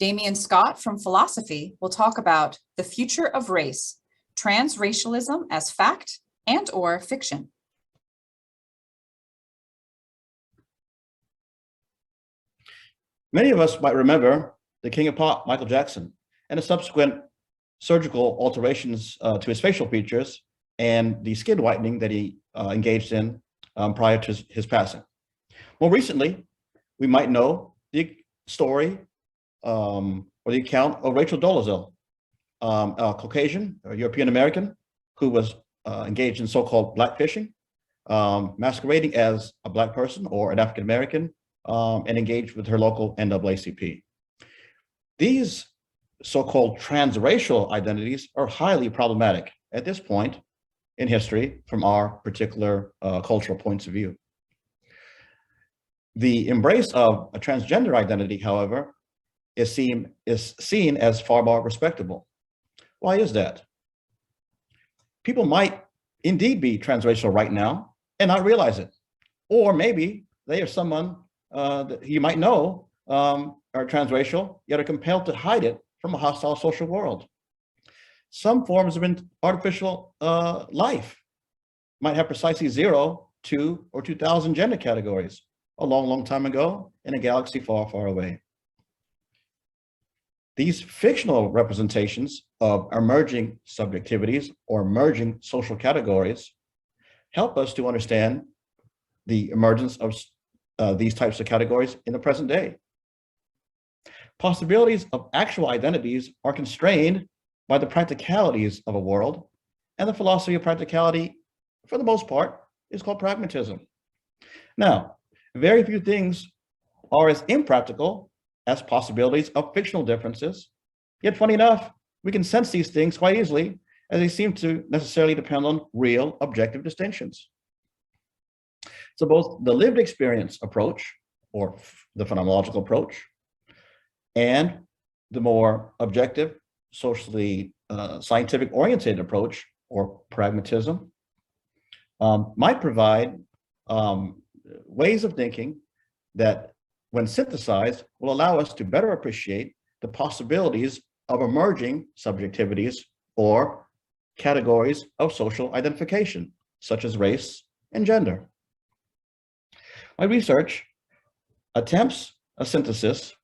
Damion Scott from philosophy will talk about the future of race, transracialism as fact and/or fiction. Many of us might remember the King of Pop, Michael Jackson, and the subsequent surgical alterations to his facial features and the skin whitening that he engaged in prior to his passing. More recently, we might know the story or the account of Rachel Dolezal, a Caucasian or European American who was engaged in so-called blackfishing, masquerading as a Black person or an African American, and engaged with her local NAACP. These so-called transracial identities are highly problematic at this point in history from our particular cultural points of view. The embrace of a transgender identity, however, is seen as far more respectable. Why is that? People might indeed be transracial right now and not realize it. Or maybe they are someone that you might know are transracial, yet are compelled to hide it from a hostile social world. Some forms of artificial life might have precisely 0, 2, or 2,000 gender categories a long, long time ago in a galaxy far, far away. These fictional representations of emerging subjectivities or emerging social categories help us to understand the emergence of these types of categories in the present day. Possibilities of actual identities are constrained by the practicalities of a world, and the philosophy of practicality, for the most part, is called pragmatism. Now, very few things are as impractical as possibilities of fictional differences, yet funny enough, we can sense these things quite easily as they seem to necessarily depend on real objective distinctions. So both the lived experience approach, or the phenomenological approach, and the more objective, socially scientific oriented approach, or pragmatism, might provide ways of thinking that, when synthesized, will allow us to better appreciate the possibilities of emerging subjectivities or categories of social identification, such as race and gender. My research attempts a synthesis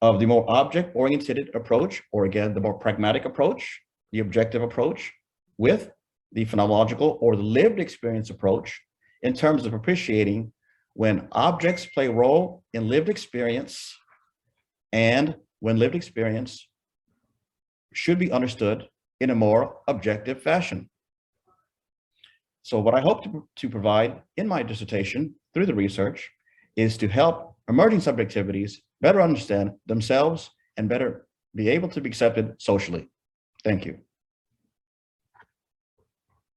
of the more object-oriented approach, or again, the more pragmatic approach, the objective approach, with the phenomenological or the lived experience approach, in terms of appreciating when objects play a role in lived experience and when lived experience should be understood in a more objective fashion. So what I hope to provide in my dissertation through the research is to help emerging subjectivities better understand themselves and better be able to be accepted socially. Thank you.